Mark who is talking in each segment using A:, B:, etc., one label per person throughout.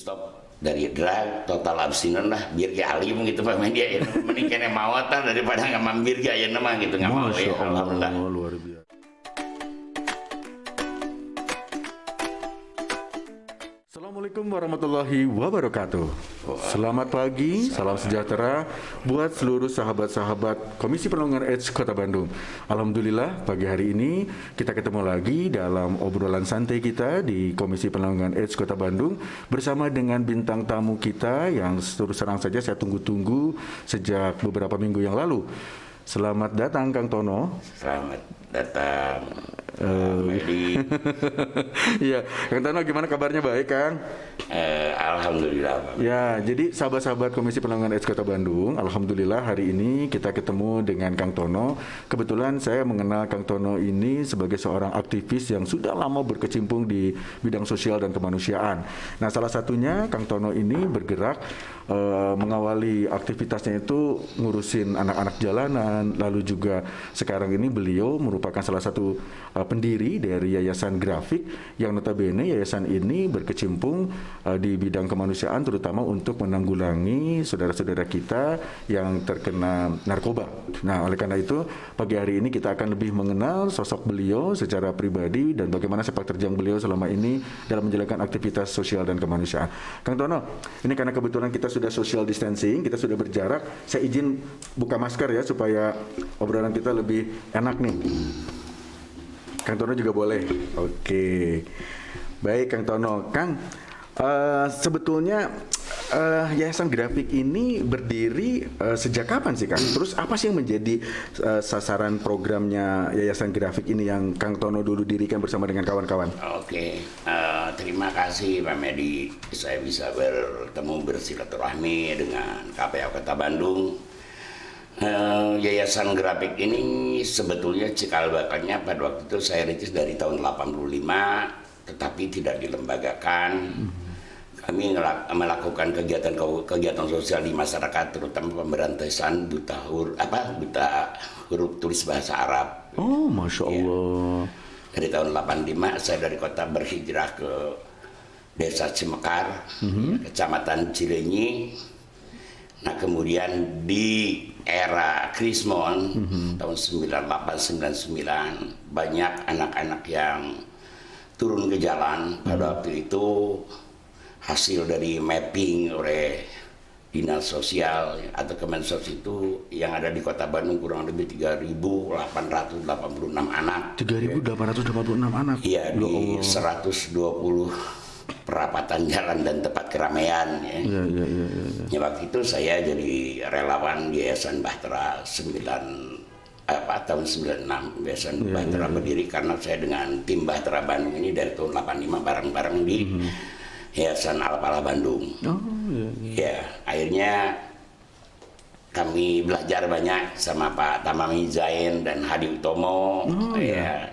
A: stop dari drug total abstinent lah biar kayak alim gitu Pak media ya mending kena mawatan daripada nggak mampir gak ya nama gitu nggak mau ya alhamdulillah.
B: Luar biasa. Assalamualaikum warahmatullahi wabarakatuh. Selamat pagi, salam sejahtera buat seluruh sahabat-sahabat Komisi Perlindungan AIDS Kota Bandung. Alhamdulillah pagi hari ini kita ketemu lagi dalam obrolan santai kita di Komisi Perlindungan AIDS Kota Bandung bersama dengan bintang tamu kita yang terus terang saja saya tunggu-tunggu sejak beberapa minggu yang lalu. Selamat datang Kang Tono.
A: Selamat datang.
B: Iya, Kang Tono gimana kabarnya, baik Kang?
A: Alhamdulillah Pak.
B: Ya, jadi sahabat-sahabat Komisi Perlindungan AIDS Kota Bandung, alhamdulillah hari ini kita ketemu dengan Kang Tono. Kebetulan saya mengenal Kang Tono ini sebagai seorang aktivis yang sudah lama berkecimpung di bidang sosial dan kemanusiaan. Nah, salah satunya Kang Tono ini bergerak mengawali aktivitasnya itu ngurusin anak-anak jalanan, lalu juga sekarang ini beliau merupakan salah satu pendiri dari Yayasan Grafik yang notabene yayasan ini berkecimpung di bidang kemanusiaan terutama untuk menanggulangi saudara-saudara kita yang terkena narkoba. Nah, oleh karena itu pagi hari ini kita akan lebih mengenal sosok beliau secara pribadi dan bagaimana sepak terjang beliau selama ini dalam menjalankan aktivitas sosial dan kemanusiaan. Kang Tono, ini karena kebetulan kita sudah social distancing, kita sudah berjarak, saya izin buka masker ya supaya obrolan kita lebih enak nih. Kang Tono juga boleh. Oke. Baik Kang Tono. Kang, sebetulnya Yayasan Grafik ini berdiri sejak kapan sih Kang? Terus apa sih yang menjadi sasaran programnya Yayasan Grafik ini yang Kang Tono dulu dirikan bersama dengan kawan-kawan?
A: Oke, terima kasih Pak Medi. Saya bisa bertemu bersilaturahmi dengan KPA Kota Bandung. Yayasan Grafik ini sebetulnya cikal bakalnya pada waktu itu saya rintis dari tahun 85, tetapi tidak dilembagakan. Kami melakukan kegiatan sosial di masyarakat, terutama pemberantasan buta huruf tulis bahasa Arab.
B: Oh, Masya Allah.
A: Ya. Dari tahun 85 saya dari kota berhijrah ke Desa Cimekar, Kecamatan Cilenyi. Nah, kemudian di era Krismon tahun 98-99 banyak anak-anak yang turun ke jalan. Pada waktu itu hasil dari mapping oleh Dinas Sosial atau Kemensos itu yang ada di Kota Bandung kurang lebih 3.886 anak.
B: 3.886 anak?
A: Iya, di 120 perapatan jalan dan tempat keramaian ya. Ya, waktu itu saya jadi relawan di Yayasan Bahtera tahun 96 Yayasan Bahtera berdiri karena saya dengan tim Bahtera Bandung ini dari tahun 85 bareng-bareng di Yayasan Al-Falah Bandung. Ya, akhirnya kami belajar banyak sama Pak Tamami Zain dan Hadi Utomo.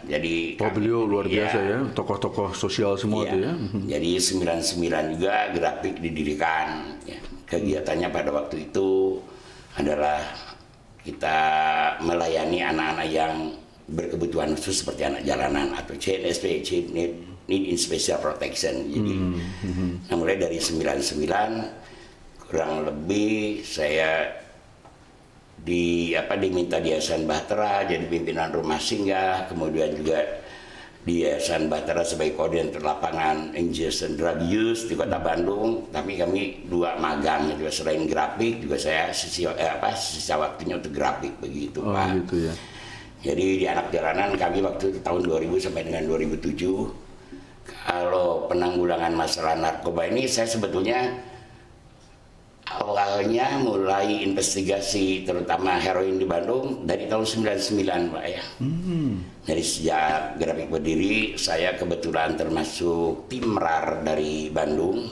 A: Jadi
B: beliau luar biasa ya, tokoh-tokoh sosial semua itu ya.
A: Jadi 99 juga Grafik didirikan. Ya. Kegiatannya pada waktu itu adalah kita melayani anak-anak yang berkebutuhan khusus seperti anak jalanan atau CNSP, Need in Special Protection. Jadi mulai dari 99 kurang lebih saya diminta di Yayasan Bahtera jadi pimpinan rumah singgah, kemudian juga di Yayasan Bahtera sebagai koordinator lapangan NGOs and Drug Use di Kota Bandung. Tapi kami dua magang juga, selain Grafik juga saya sisa waktunya untuk Grafik begitu Pak.
B: Gitu ya.
A: Jadi di anak jalanan kami waktu itu tahun 2000 sampai dengan 2007. Kalau penanggulangan masalah narkoba ini saya sebetulnya awalnya mulai investigasi terutama heroin di Bandung dari tahun 99 Pak ya. Dari sejak Grafik berdiri saya kebetulan termasuk tim RAR dari Bandung.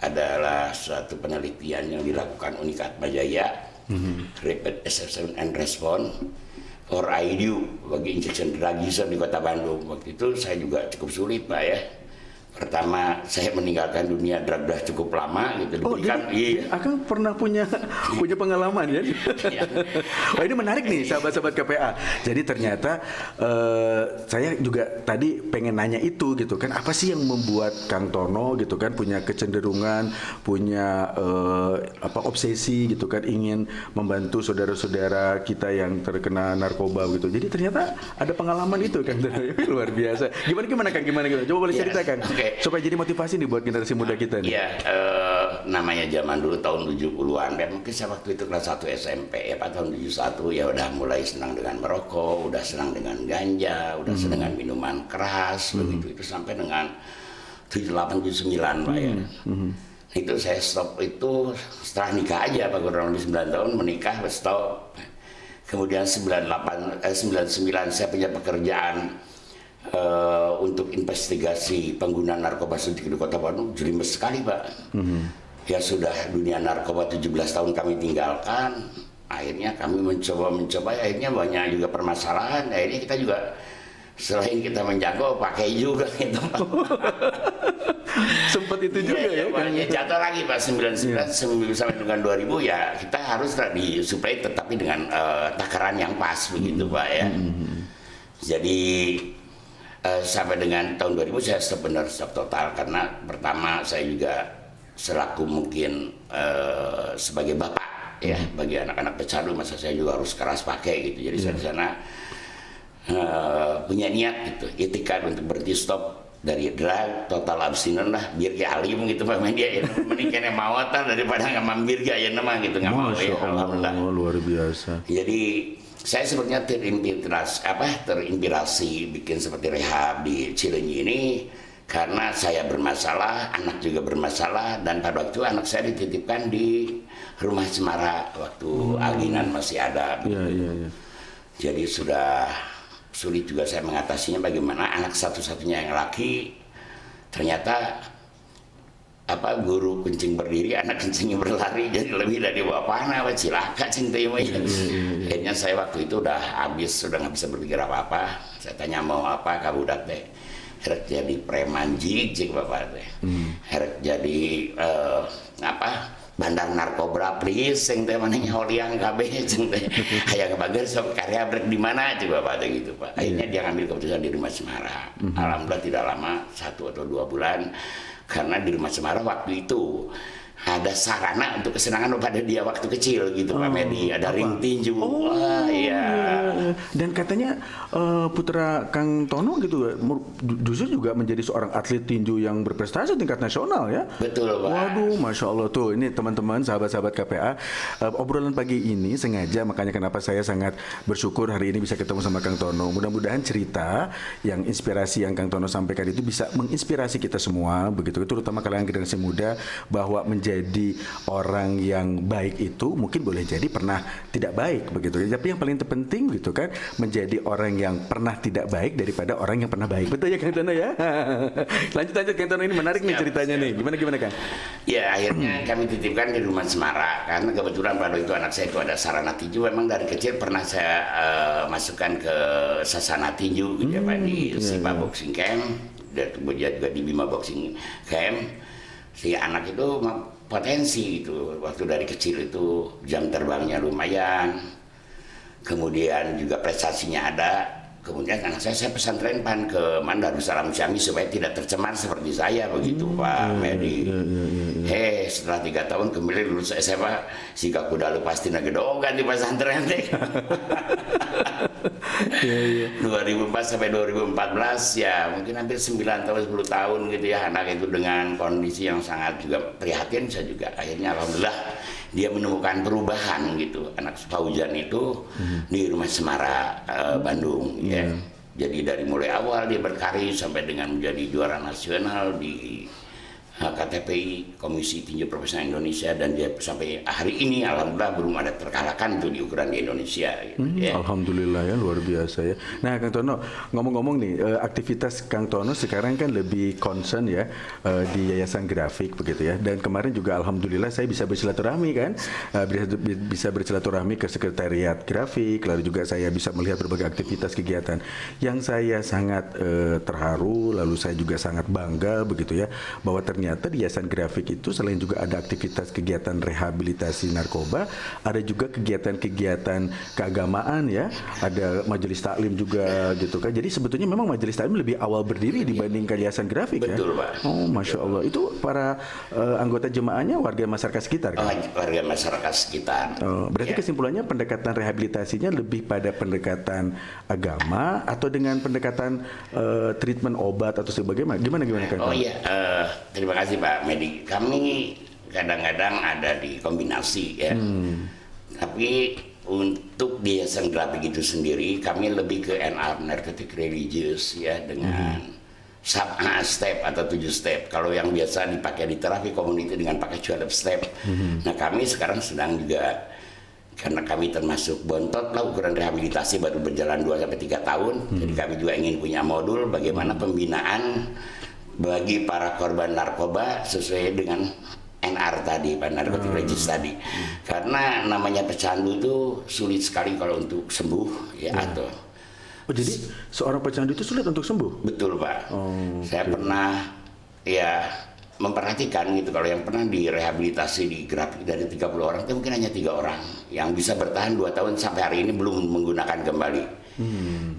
A: Adalah suatu penelitian yang dilakukan Unikat Majaya, Rapid Assessment and Response or IDU bagi injection drug user di Kota Bandung. Waktu itu saya juga cukup sulit Pak ya. Pertama, saya meninggalkan dunia drag udah cukup lama gitu.
B: Oh, jadi Akang pernah punya pengalaman ya? Oh, ini menarik nih sahabat-sahabat KPA. Jadi ternyata saya juga tadi pengen nanya itu gitu kan, apa sih yang membuat Kang Tono gitu kan punya kecenderungan, punya obsesi gitu kan, ingin membantu saudara-saudara kita yang terkena narkoba gitu. Jadi ternyata ada pengalaman itu kan, luar biasa. Gimana Kang? Gimana? Coba boleh ceritakan. Supaya jadi motivasi nih buat generasi muda kita nih.
A: Iya, namanya zaman dulu tahun 70-an, dan mungkin saya waktu itu kelas 1 SMP, tahun 71 ya udah mulai senang dengan merokok, udah senang dengan ganja, udah senang dengan minuman keras, begitu itu sampai dengan 78 79 Pak ya. Itu saya stop itu setelah nikah aja Pak, kurang lebih 9 tahun menikah, stop. Kemudian 99 saya punya pekerjaan untuk investigasi penggunaan narkoba suntik di Kota Bandung, jelimet sekali Pak. Ya sudah dunia narkoba 17 tahun kami tinggalkan, akhirnya kami mencoba, akhirnya banyak juga permasalahan, akhirnya kita juga selain kita menjago pakai juga gitu Pak.
B: Sempat itu juga ya kan?
A: Ya jatuh lagi Pak, 99 sampai dengan 2000 ya kita harus disuplai tetapi dengan takaran yang pas begitu Pak ya. Jadi sampai dengan tahun 2000 saya stop total, karena pertama saya juga selaku mungkin sebagai bapak ya bagi anak-anak pecandu, masa saya juga harus keras pakai gitu. Jadi saya di sana punya niat gitu, itikat untuk berhenti stop dari drug, total abstinent lah, biar kayak alim gitu Pak, dia ya mendingan mau daripada nggak mampir gaya nama gitu, nggak mau ya. Alhamdulillah
B: luar biasa.
A: Jadi saya sebenarnya terinspirasi bikin seperti rehab di Cileunyi ini karena saya bermasalah, anak juga bermasalah, dan pada waktu anak saya dititipkan di rumah Cemara waktu Aginan masih ada.
B: Iya.
A: Jadi sudah sulit juga saya mengatasinya, bagaimana anak satu-satunya yang laki ternyata guru kencing berdiri, anak kencingnya berlari, jadi lebih dari bapaknya cilaka cinta ya. Akhirnya saya waktu itu udah habis, sudah nggak bisa berpikir apa-apa. Saya tanya mau apa kabudak teh, herek jadi preman jig bapak teh, herek jadi bandar narkoba please, yang teh mana nyoliang kabeh cing teh, hayang bager sok karya break di mana coba Pak gitu Pak. Akhirnya dia ngambil keputusan di rumah Cemara. Alhamdulillah tidak lama, 1 atau 2 bulan. Karena di rumah Cemara waktu itu ada sarana untuk kesenangan pada dia waktu kecil gitu Pak Medi, ada ring tinju. Iya.
B: Dan katanya putra Kang Tono gitu justru juga menjadi seorang atlet tinju yang berprestasi tingkat nasional ya.
A: Betul Pak.
B: Waduh, Masya Allah tuh, ini teman-teman sahabat-sahabat KPA, obrolan pagi ini sengaja, makanya kenapa saya sangat bersyukur hari ini bisa ketemu sama Kang Tono. Mudah-mudahan cerita yang inspirasi yang Kang Tono sampaikan itu bisa menginspirasi kita semua begitu, terutama kalian generasi muda, bahwa menjadi orang yang baik itu mungkin boleh jadi pernah tidak baik begitu, tapi yang paling terpenting gitu kan, menjadi orang yang pernah tidak baik daripada orang yang pernah baik. Betul ya Kang Tono ya? Lanjut Kang Tono, ini menarik nih ceritanya nih. Gimana Kang?
A: Ya akhirnya kami titipkan di rumah Cemara karena kebetulan pada itu anak saya itu ada sarana tinju. Memang dari kecil pernah saya masukkan ke sasana tinju gitu ya Pak, di Sipa Boxing Camp, dan kemudian juga di Bima Boxing Camp. Si anak itu potensi itu waktu dari kecil itu jam terbangnya lumayan, kemudian juga prestasinya ada. Kemudian anak saya pesantrenkan ke Darussalam Syami supaya tidak tercemar seperti saya begitu Pak Medi. Setelah 3 tahun kemudian lulus SMA, si kuda lu pasti nagedogan di pesantren deh. 2004 sampai 2014 ya mungkin hampir 9 tahun 10 tahun gitu ya, anak itu dengan kondisi yang sangat juga prihatin. Saya juga akhirnya alhamdulillah dia menemukan perubahan gitu, anak Fauzan itu di rumah Cemara Bandung ya. Jadi dari mulai awal dia berkarir sampai dengan menjadi juara nasional di KTPI Komisi Tinju Profesional Indonesia, dan dia sampai hari ini alhamdulillah belum ada terkalahkan untuk di ukuran di Indonesia gitu, ya.
B: Alhamdulillah ya, luar biasa ya. Nah Kang Tono, ngomong-ngomong nih, aktivitas Kang Tono sekarang kan lebih concern ya di Yayasan Grafik begitu ya, dan kemarin juga alhamdulillah saya bisa bersilaturahmi kan, bisa bersilaturahmi ke sekretariat grafik, lalu juga saya bisa melihat berbagai aktivitas kegiatan yang saya sangat terharu, lalu saya juga sangat bangga begitu ya, bahwa ternyata di Yayasan Grafik itu selain juga ada aktivitas kegiatan rehabilitasi narkoba, ada juga kegiatan-kegiatan keagamaan ya, ada majelis taklim juga gitu kan. Jadi sebetulnya memang majelis taklim lebih awal berdiri dibandingkan Yayasan Grafik.
A: Betul,
B: ya.
A: Pak.
B: Oh, Masya Allah. Itu para anggota jemaahnya warga masyarakat sekitar kan?
A: Warga masyarakat sekitar.
B: Berarti kesimpulannya pendekatan rehabilitasinya lebih pada pendekatan agama atau dengan pendekatan treatment obat atau sebagainya? Gimana kan?
A: Oh iya, terima kasih Pak Medi. Kami kadang-kadang ada di kombinasi ya. Tapi untuk di Yayasan Grafik itu sendiri kami lebih ke NR, narkotik religius ya, dengan step atau 7 step. Kalau yang biasa dipakai di terapi community dengan pakai 12 step. Nah kami sekarang sedang juga, karena kami termasuk bontot lah, ukuran rehabilitasi baru berjalan 2-3 tahun. Jadi kami juga ingin punya modul bagaimana pembinaan bagi para korban narkoba sesuai dengan NR tadi, Pak, narkotik religius tadi. Karena namanya pecandu itu sulit sekali kalau untuk sembuh ya. Atau
B: jadi seorang pecandu itu sulit untuk sembuh?
A: Betul Pak. Saya pernah ya memperhatikan gitu, kalau yang pernah direhabilitasi di Grafik dari 30 orang itu mungkin hanya 3 orang yang bisa bertahan 2 tahun sampai hari ini belum menggunakan kembali.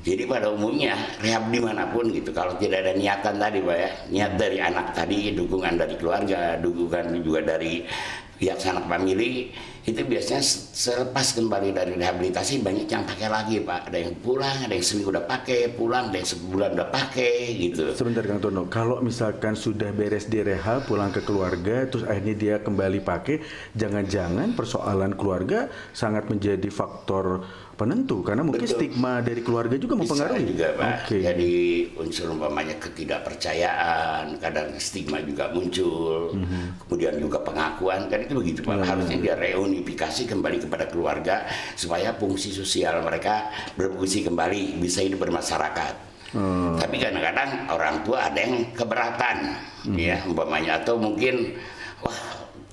A: Jadi pada umumnya rehab dimanapun gitu, kalau tidak ada niatan tadi Pak ya, niat dari anak tadi, dukungan dari keluarga, dukungan juga dari pihak sanak famili, itu biasanya selepas kembali dari rehabilitasi banyak yang pakai lagi Pak. Ada yang pulang, ada yang seminggu udah pakai, pulang, ada yang sebulan udah pakai gitu.
B: Sebentar Kang Tono, kalau misalkan sudah beres di rehab, pulang ke keluarga, terus akhirnya dia kembali pakai, jangan-jangan persoalan keluarga sangat menjadi faktor penentu, karena mungkin stigma dari keluarga juga mempengaruhi.
A: Bisa juga Pak. Jadi unsur umpamanya ketidakpercayaan, kadang stigma juga muncul, kemudian juga pengakuan, kan itu begitu Pak. Harusnya dia reunifikasi kembali kepada keluarga supaya fungsi sosial mereka berfungsi kembali, bisa hidup bermasyarakat. Tapi kadang-kadang orang tua ada yang keberatan, ya umpamanya, atau mungkin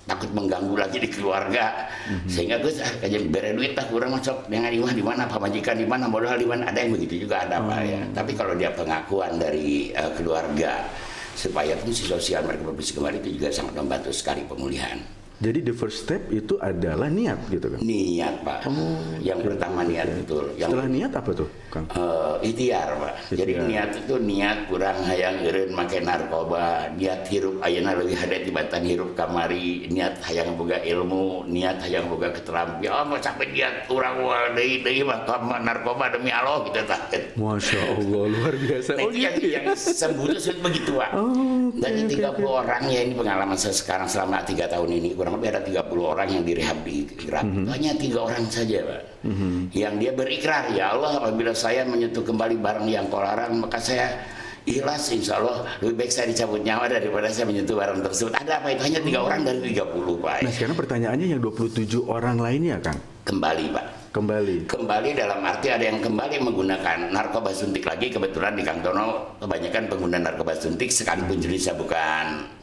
A: takut mengganggu lagi di keluarga, sehingga gue aja beri duit tak kurang masuk dengan di mana pak majikan di mana modal di mana, ada yang begitu juga ada Pak ya. Tapi kalau dia pengakuan dari keluarga supaya fungsi sosial mereka berfungsi kembali, itu juga sangat membantu sekali pemulihan.
B: Jadi the first step itu adalah niat gitu kan?
A: Niat Pak. Yang pertama niat betul.
B: Setelah niat apa tuh Kang?
A: Ikhtiar Pak. Jadi niat itu niat kurang hayang eureun make narkoba, niat hirup ayeuna leuwih hade tibatan hirup kamari, niat hayang boga ilmu, niat hayang boga keterampilan. Mau sampai niat urang wal deui mah narkoba demi Allah gitu tah.
B: Masya Allah, luar biasa.
A: Nah, itu yang sembuh itu begitu Pak. Dari 30 orang ya, ini pengalaman saya sekarang selama 3 tahun ini, kurang lebih ada 30 orang yang direhab di Grafik. Hanya 3 orang saja Pak. Yang dia berikrar, ya Allah apabila saya menyentuh kembali barang yang kau larang, maka saya ikhlas, insya Allah lebih baik saya dicabut nyawa daripada saya menyentuh barang tersebut. Ada apa itu? Hanya 3 orang dari 30 Pak.
B: Nah sekarang pertanyaannya yang 27 orang lainnya Kang?
A: Kembali Pak. Kembali dalam arti ada yang kembali menggunakan narkoba suntik lagi. Kebetulan di Kang Tono kebanyakan pengguna narkoba suntik, sekalipun jenisnya bukan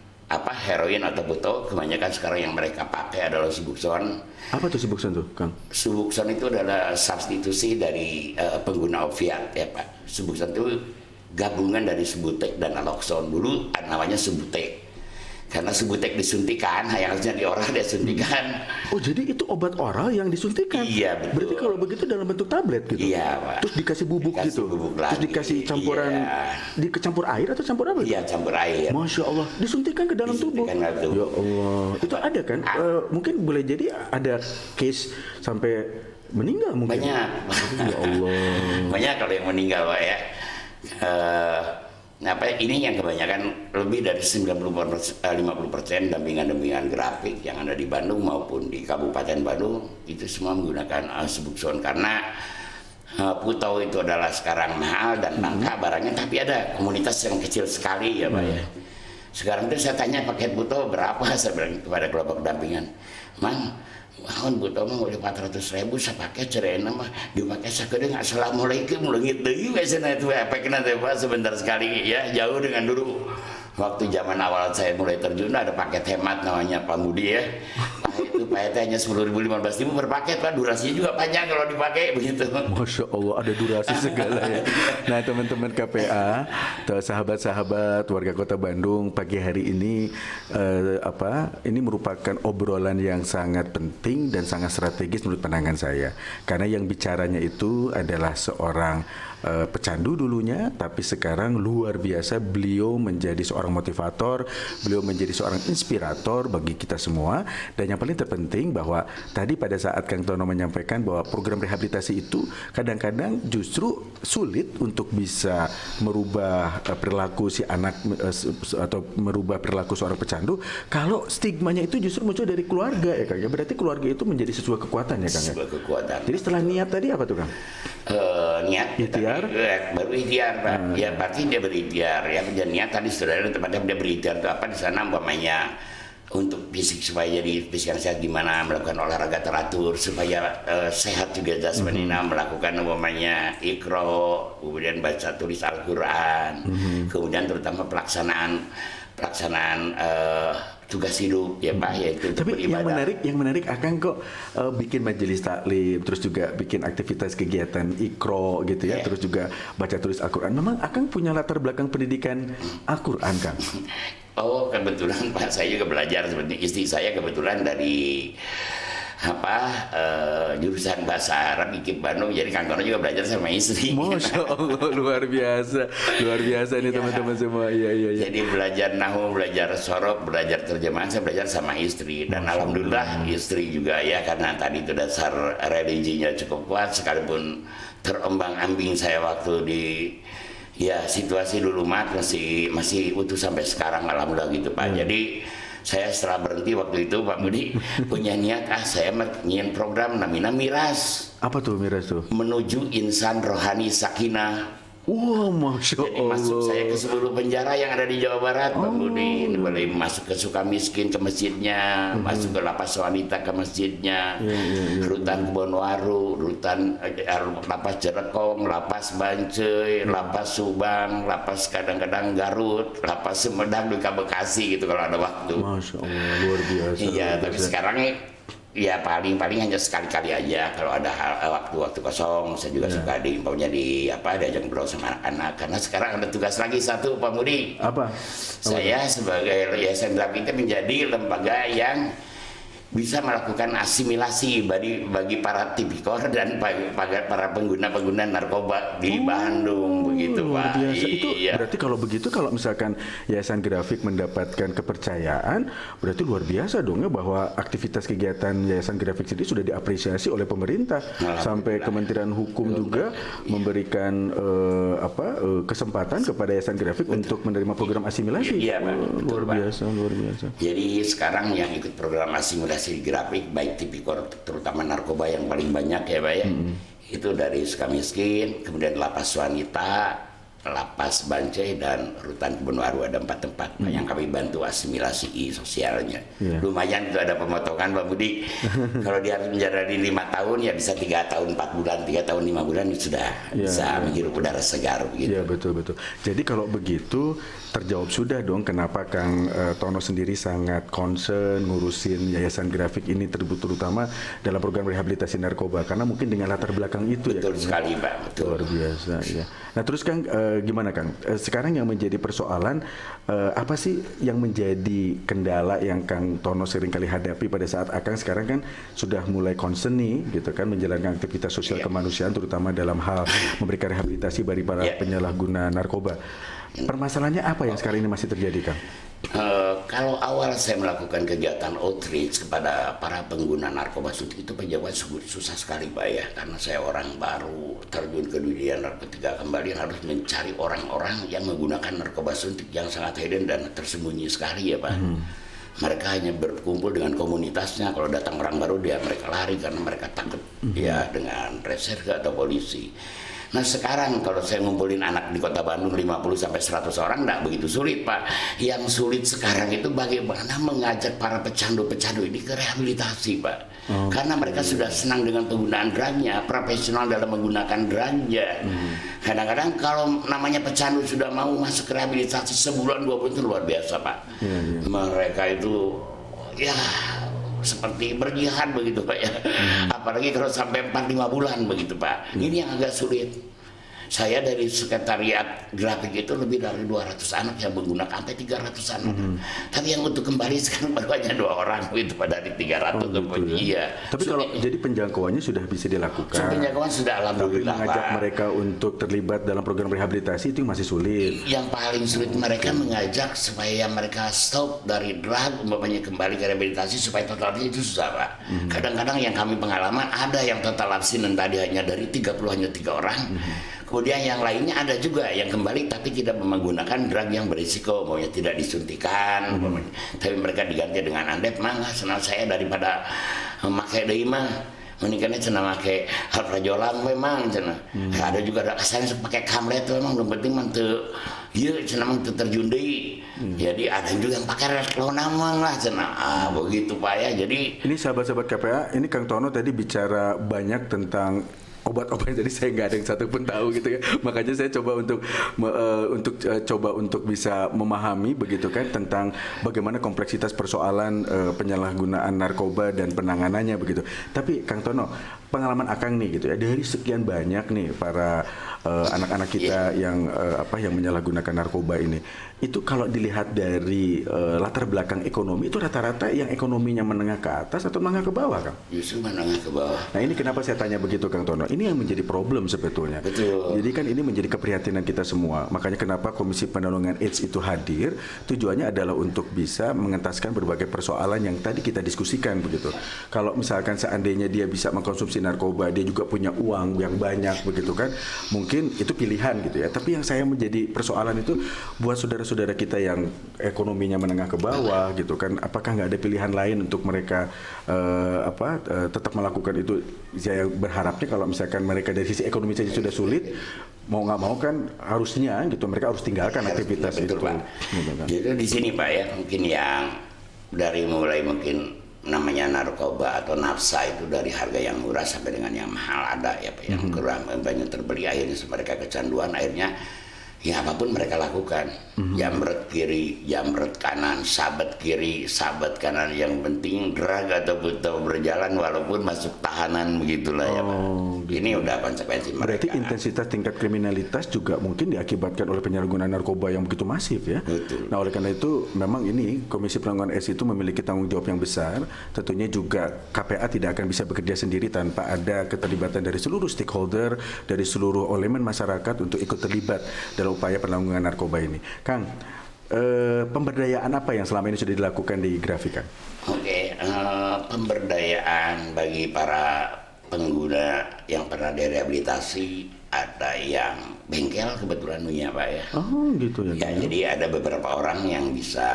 A: heroin atau buto, kebanyakan sekarang yang mereka pakai adalah Subuxone. Apa tuh Subuxone tuh Kang? Subuxone itu adalah substitusi dari pengguna opiat ya Pak. Subuxone itu gabungan dari Subutex dan Naloxone. Dulu namanya Subutex, karena Subutex disuntikan, yang harusnya di oral dia suntikan. Oh jadi itu obat oral yang disuntikan? Iya betul. Berarti kalau begitu dalam bentuk tablet gitu? Iya Pak. Terus dikasih bubuk gitu? Terus dikasih campuran, dicampur air atau campur apa? Iya campur air. Masya Allah, disuntikan ke dalam tubuh? Ya Allah, itu ada kan? Mungkin boleh jadi ada case sampai meninggal mungkin? Banyak. Ya Allah. Banyak kalau yang meninggal Pak ya. Ini yang kebanyakan lebih dari 50% dampingan-dampingan grafik yang ada di Bandung maupun di Kabupaten Bandung itu semua menggunakan Subuxone, karena putau itu adalah sekarang mahal dan langka barangnya, tapi ada komunitas yang kecil sekali ya Pak ya. Sekarang tuh saya tanya paket butuh berapa, saya bilang kepada kelompok dampingan, Mang, mohon butuh mah udah 400.000 saya pakai cerena mah dipakai sakedeung assalamualaikum leungit deui biasana itu efekna teh Pak sebentar sekali ya, jauh dengan dulu. Waktu zaman awal saya mulai terjun ada paket hemat namanya Pak Budi ya. Nah, itu paketnya hanya 10.000 15.000 per paket Pak, durasinya juga panjang kalau dipakai begitu.
B: Masya Allah, ada durasi segala ya. Nah teman-teman KPA, sahabat-sahabat warga Kota Bandung, pagi hari ini ini merupakan obrolan yang sangat penting dan sangat strategis menurut pandangan saya. Karena yang bicaranya itu adalah seorang pecandu dulunya, tapi sekarang luar biasa beliau menjadi seorang motivator, beliau menjadi seorang inspirator bagi kita semua. Dan yang paling terpenting bahwa tadi pada saat Kang Tono menyampaikan bahwa program rehabilitasi itu kadang-kadang justru sulit untuk bisa merubah perilaku si anak atau merubah perilaku seorang pecandu kalau stigmanya itu justru muncul dari keluarga ya Kang. Berarti keluarga itu menjadi sebuah kekuatan ya Kang.
A: Sebuah kekuatan.
B: Jadi setelah niat tadi apa tuh Kang?
A: Niat
B: ikhtiar,
A: baru ikhtiar Pak. Ya berarti dia berikhtiar ya, dan niat tadi saudara tempatnya dia berikhtiar itu apa di sana umpamanya untuk fisik supaya jadi fisik yang sehat gimana, melakukan olahraga teratur supaya sehat juga jasmanina, melakukan umpamanya ikro, kemudian baca tulis Al-Qur'an, kemudian terutama pelaksanaan tugas hidup ya Pak, yaitu
B: tapi
A: beribadah.
B: yang menarik Akang kok bikin majelis taklim, terus juga bikin aktivitas kegiatan ikro gitu ya, terus juga baca tulis Al-Qur'an. Memang Akang punya latar belakang pendidikan Al-Qur'an Kang?
A: Oh kebetulan Pak, saya juga belajar seperti istri saya kebetulan dari jurusan bahasa Arab IKIP Bandung, jadi Kang Tono juga belajar sama istri.
B: Masya Allah, luar biasa nih teman-teman semua. Iya.
A: Jadi belajar nahu, belajar sorop, belajar terjemahan, saya belajar sama istri, dan alhamdulillah istri juga ya, karena tadi itu dasar religinya cukup kuat, sekalipun terombang-ambing saya waktu di situasi dulu masih utuh sampai sekarang alhamdulillah gitu Pak. Jadi saya setelah berhenti waktu itu Pak Budi punya niat saya nyiin program namanya Miras.
B: Apa tuh Miras tuh?
A: Menuju insan rohani sakinah.
B: Wah, Masya Allah.
A: Jadi masuk saya ke seluruh penjara yang ada di Jawa Barat, Pak Budi. Boleh masuk ke Sukamiskin ke masjidnya, masuk ke Lapas Wanita ke masjidnya, Rutan Kebonwaru, Rutan Lapas Jerekong, Lapas Bancai, Lapas Subang, Lapas kadang-kadang Garut, Lapas Sumedang, Duka Bekasi gitu kalau ada waktu.
B: Masya Allah, luar biasa.
A: Iya, tapi sekarang ya paling hanya sekali-kali aja kalau ada waktu-waktu kosong. Saya juga suka diajak ngobrol sama anak-anak, karena sekarang ada tugas lagi satu Pak Budi.
B: Apa?
A: Saya sebagai Yayasan Grafik menjadi lembaga yang bisa melakukan asimilasi bagi para tipikor dan para pengguna narkoba di Bandung begitu Pak.
B: Biasa. Itu berarti kalau begitu, kalau misalkan Yayasan Grafik mendapatkan kepercayaan, berarti luar biasa dong ya, bahwa aktivitas kegiatan Yayasan Grafik sendiri sudah diapresiasi oleh pemerintah, sampai Kementerian Hukum juga memberikan kesempatan kepada Yayasan Grafik untuk menerima program asimilasi.
A: Iya, Pak.
B: Luar biasa.
A: Jadi sekarang yang ikut program asimilasi grafik baik tipikor terutama narkoba yang paling banyak ya Pak ya, itu dari Sukamiskin, kemudian Lapas Wanita, Lapas Bancai, dan Rutan Kebonwaru. Ada 4 tempat yang kami bantu asimilasi sosialnya. Lumayan itu ada pemotongan Pak Budi. Kalau dia harus menjalani 5 tahun ya bisa 3 tahun 4 bulan, 3 tahun 5 bulan sudah bisa menghirup udara segar begitu.
B: Iya betul. Jadi kalau begitu terjawab sudah dong kenapa Kang Tono sendiri sangat concern ngurusin Yayasan Grafik ini, terutama dalam program rehabilitasi narkoba, karena mungkin dengan latar belakang itu.
A: Betul sekali Pak, betul.
B: Luar biasa ya. Nah terus Kang, gimana Kang? Sekarang yang menjadi persoalan apa sih yang menjadi kendala yang Kang Tono sering kali hadapi pada saat Akang sekarang kan sudah mulai concern nih gitu kan, menjalankan aktivitas sosial kemanusiaan terutama dalam hal memberikan rehabilitasi bagi para penyalahguna narkoba. Permasalahannya apa yang sekarang ini masih terjadi Kang?
A: Kalau awal saya melakukan kegiatan outreach kepada para pengguna narkoba suntik itu pejabat susah sekali Pak ya, karena saya orang baru terjun ke dunia narkotika kembali, harus mencari orang-orang yang menggunakan narkoba suntik yang sangat hidden dan tersembunyi sekali ya Pak. Mereka hanya berkumpul dengan komunitasnya, kalau datang orang baru mereka lari karena mereka takut ya dengan reserse atau polisi. Nah sekarang kalau saya ngumpulin anak di Kota Bandung 50 sampai 100 orang nggak begitu sulit Pak. Yang sulit sekarang itu bagaimana mengajak para pecandu-pecandu ini ke rehabilitasi Pak. Karena mereka sudah senang dengan penggunaan drugnya, profesional dalam menggunakan drugnya. Kadang-kadang kalau namanya pecandu sudah mau masuk ke rehabilitasi sebulan 2 bulan itu luar biasa Pak. Mereka itu ya seperti berjihad begitu Pak ya. Apalagi kalau sampai 4-5 bulan begitu Pak. Ini yang agak sulit. Saya dari sekretariat grafik itu lebih dari 200 anak yang menggunakan sampai 300 anak. Tapi yang untuk kembali sekarang baru hanya 2 orang itu pada dari 300 Iya.
B: Tapi kalau jadi penjangkauannya sudah bisa dilakukan.
A: Penjangkauan sudah alhamdulillah.
B: Tapi mengajak
A: Pak.
B: mereka untuk terlibat dalam program rehabilitasi itu masih sulit.
A: Yang paling sulit mereka mengajak supaya mereka stop dari drug, umpamanya kembali ke rehabilitasi supaya total itu susah Pak. Kadang-kadang yang kami pengalaman ada yang total abstinent tadi hanya dari 30 hanya 3 orang. Kemudian yang lainnya ada juga yang kembali tapi tidak menggunakan drug yang berisiko, maunya tidak disuntikan, tapi mereka diganti dengan andep. Mangga senang saya daripada memakai deui mah menikahnya cenah make alprajolam memang cenah. Ada juga ada asalnya pakai kamlet memang belum penting mah teu ieu cenah mah teu terjun deui. Jadi ada juga yang pakai reklonamang lah cenah. Begitu Pak ya. Jadi
B: ini sahabat-sahabat KPA, ini Kang Tono tadi bicara banyak tentang obat-obat, jadi saya nggak ada yang satu pun tahu gitu ya. Makanya saya coba untuk bisa memahami begitu kan tentang bagaimana kompleksitas persoalan penyalahgunaan narkoba dan penanganannya begitu. Tapi Kang Tono, pengalaman Akang nih gitu ya, dari sekian banyak nih para anak-anak kita yang menyalahgunakan narkoba ini, itu kalau dilihat dari latar belakang ekonomi itu rata-rata yang ekonominya menengah ke atas atau menengah ke bawah, Kang?
A: Justru menengah ke bawah.
B: Nah ini kenapa saya tanya begitu Kang Tono? Ini yang menjadi problem sebetulnya.
A: Betul.
B: Jadi kan ini menjadi keprihatinan kita semua. Makanya kenapa Komisi Penanggulangan AIDS itu hadir, tujuannya adalah untuk bisa mengentaskan berbagai persoalan yang tadi kita diskusikan begitu. Kalau misalkan seandainya dia bisa mengkonsumsi narkoba, dia juga punya uang yang banyak begitu kan, mungkin itu pilihan gitu ya. Tapi yang saya menjadi persoalan itu buat saudara-saudara kita yang ekonominya menengah ke bawah gitu kan, apakah nggak ada pilihan lain untuk mereka tetap melakukan itu? Saya berharapnya kalau misalkan mereka dari sisi ekonomi saja sudah sulit, mau nggak mau kan harusnya gitu mereka harus tinggalkan aktivitas itu.
A: Pak. Gitu kan. Jadi di sini Pak ya, mungkin yang dari mulai mungkin namanya narkoba atau nafsa itu dari harga yang murah sampai dengan yang mahal ada ya Pak, yang kurang banyak terbeli, akhirnya mereka kecanduan, akhirnya ya apapun mereka lakukan, jamret kiri, jamret kanan, sabat kiri, sabat kanan, yang penting drag atau berjalan walaupun masuk tahanan begitulah ya Pak.
B: Gitu.
A: Ini udah konsekuensi mereka.
B: Berarti intensitas tingkat kriminalitas juga mungkin diakibatkan oleh penyalahgunaan narkoba yang begitu masif ya.
A: Betul.
B: Nah oleh karena itu memang ini Komisi Penanggulangan AIDS itu memiliki tanggung jawab yang besar. Tentunya juga KPA tidak akan bisa bekerja sendiri tanpa ada keterlibatan dari seluruh stakeholder, dari seluruh elemen masyarakat untuk ikut terlibat dalam upaya penanggulangan narkoba ini. Kang, pemberdayaan apa yang selama ini sudah dilakukan di Grafika?
A: Oke, pemberdayaan bagi para pengguna yang pernah direhabilitasi, ada yang bengkel kebetulan punya Pak ya.
B: Oh gitu ya.
A: Ya, jadi ada beberapa orang yang bisa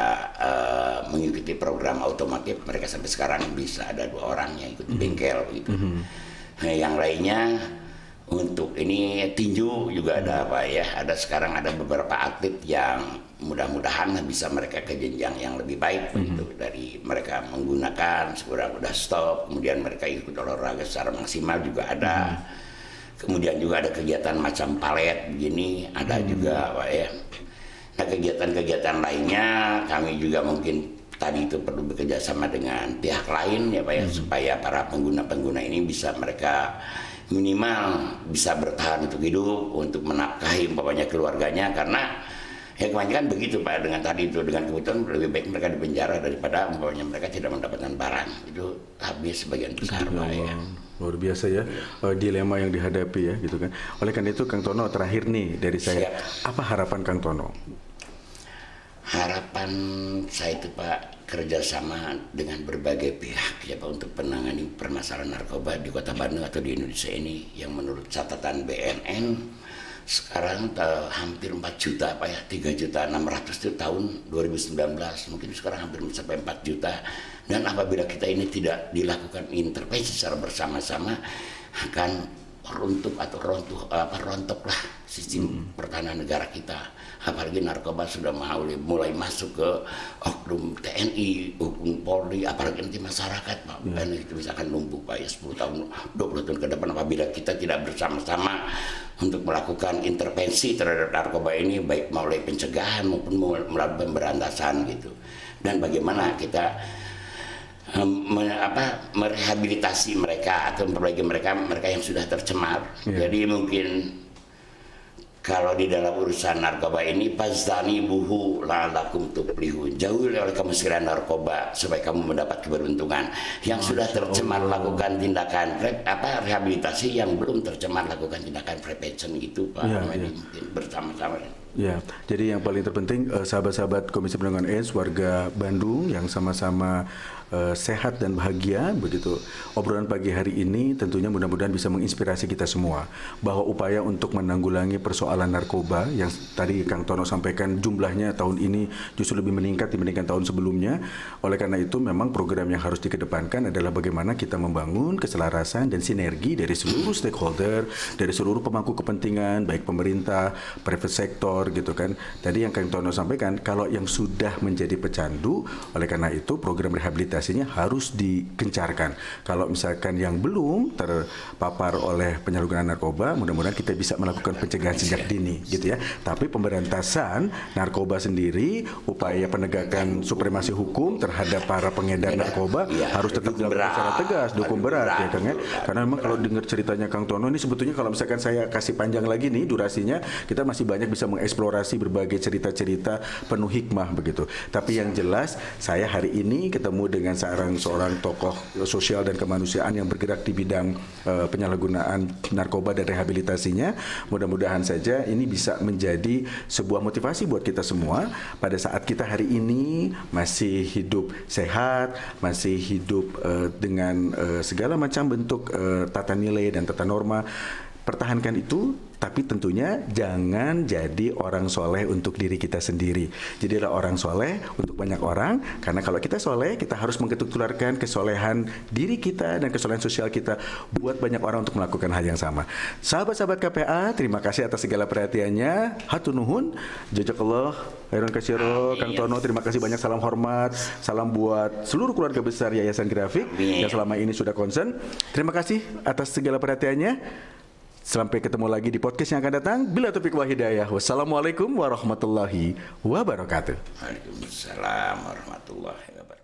A: mengikuti program otomotif, mereka sampai sekarang bisa ada 2 orang yang ikut bengkel gitu. Nah, yang lainnya untuk ini tinju juga ada Pak ya. Ada sekarang ada beberapa atlet yang mudah-mudahan bisa mereka ke jenjang yang lebih baik begitu, dari mereka menggunakan sekarang udah stop, kemudian mereka ikut olahraga secara maksimal juga ada. Kemudian juga ada kegiatan macam palet begini ada juga Pak ya. Nah kegiatan-kegiatan lainnya kami juga mungkin tadi itu perlu bekerja sama dengan pihak lain ya Pak ya, supaya para pengguna-pengguna ini bisa mereka minimal bisa bertahan untuk hidup, untuk menafkahi umpamanya keluarganya, karena ya kebanyakan begitu Pak, dengan tadi itu dengan kebutuhan lebih baik mereka di penjara daripada umpamanya mereka tidak mendapatkan barang, itu habis sebagian besar Pak ya.
B: Luar biasa ya, dilema yang dihadapi ya gitu kan. Oleh karena itu Kang Tono, terakhir nih dari saya, apa harapan Kang Tono?
A: Harapan saya itu Pak, kerjasama dengan berbagai pihak ya Pak untuk menangani permasalahan narkoba di Kota Bandung atau di Indonesia ini, yang menurut catatan BNN sekarang hampir 4 juta Pak ya, 3.600.000 itu tahun 2019, mungkin sekarang hampir mencapai 4 juta. Dan apabila kita ini tidak dilakukan intervensi secara bersama-sama, akan runtuh atau rontok lah sistem pertahanan negara kita. Apalagi narkoba sudah mulai masuk ke oknum TNI, oknum Polri, apalagi nanti masyarakat, Pak. Dan itu bisa akan numpuk, Pak, ya 10 tahun, 20 tahun ke depan apabila kita tidak bersama-sama untuk melakukan intervensi terhadap narkoba ini, baik melalui pencegahan maupun melalui pemberantasan gitu. Dan bagaimana kita merehabilitasi mereka atau memperbaiki mereka yang sudah tercemar. Jadi mungkin kalau di dalam urusan narkoba ini pazani buhu la'alakum tuflihun, jauhi oleh kemiskinan narkoba supaya kamu mendapat keberuntungan. Yang sudah tercemar lakukan tindakan rehabilitasi, yang belum tercemar lakukan tindakan prevention gitu, Pak. Mungkin bersama-sama.
B: Ya, jadi yang paling terpenting sahabat-sahabat Komisi Penanggulangan AIDS warga Bandung yang sama-sama sehat dan bahagia begitu. Obrolan pagi hari ini tentunya mudah-mudahan bisa menginspirasi kita semua bahwa upaya untuk menanggulangi persoalan narkoba yang tadi Kang Tono sampaikan jumlahnya tahun ini justru lebih meningkat dibandingkan tahun sebelumnya. Oleh karena itu memang program yang harus dikedepankan adalah bagaimana kita membangun keselarasan dan sinergi dari seluruh stakeholder, dari seluruh pemangku kepentingan baik pemerintah, private sector gitu kan. Tadi yang Kang Tono sampaikan kalau yang sudah menjadi pecandu, oleh karena itu program rehabilitasinya harus digencarkan. Kalau misalkan yang belum terpapar oleh penyalahgunaan narkoba, mudah-mudahan kita bisa melakukan pencegahan sejak dini gitu ya. Tapi pemberantasan narkoba sendiri, upaya penegakan supremasi hukum terhadap para pengedar narkoba harus tetap dilakukan secara tegas, dukung berat ya Kang ya. Karena memang kalau dengar ceritanya Kang Tono ini sebetulnya kalau misalkan saya kasih panjang lagi nih durasinya, kita masih banyak bisa mengeksplorasi berbagai cerita-cerita penuh hikmah begitu. Tapi yang jelas saya hari ini ketemu dengan seorang tokoh sosial dan kemanusiaan yang bergerak di bidang penyalahgunaan narkoba dan rehabilitasinya. Mudah-mudahan saja ini bisa menjadi sebuah motivasi buat kita semua pada saat kita hari ini masih hidup sehat, masih hidup dengan segala macam bentuk tata nilai dan tata norma. Pertahankan itu, tapi tentunya jangan jadi orang soleh untuk diri kita sendiri. Jadilah orang soleh untuk banyak orang, karena kalau kita soleh, kita harus mengetuktularkan kesolehan diri kita dan kesolehan sosial kita buat banyak orang untuk melakukan hal yang sama. Sahabat-sahabat KPA, terima kasih atas segala perhatiannya. Hatur nuhun, jazakallah khairan katsira. Kang Tono, terima kasih banyak, salam hormat, salam buat seluruh keluarga besar Yayasan Grafik yang selama ini sudah concern. Terima kasih atas segala perhatiannya. Sampai ketemu lagi di podcast yang akan datang. Bila taufiq wal hidayah. Wassalamualaikum warahmatullahi wabarakatuh.
A: Waalaikumsalam warahmatullahi wabarakatuh.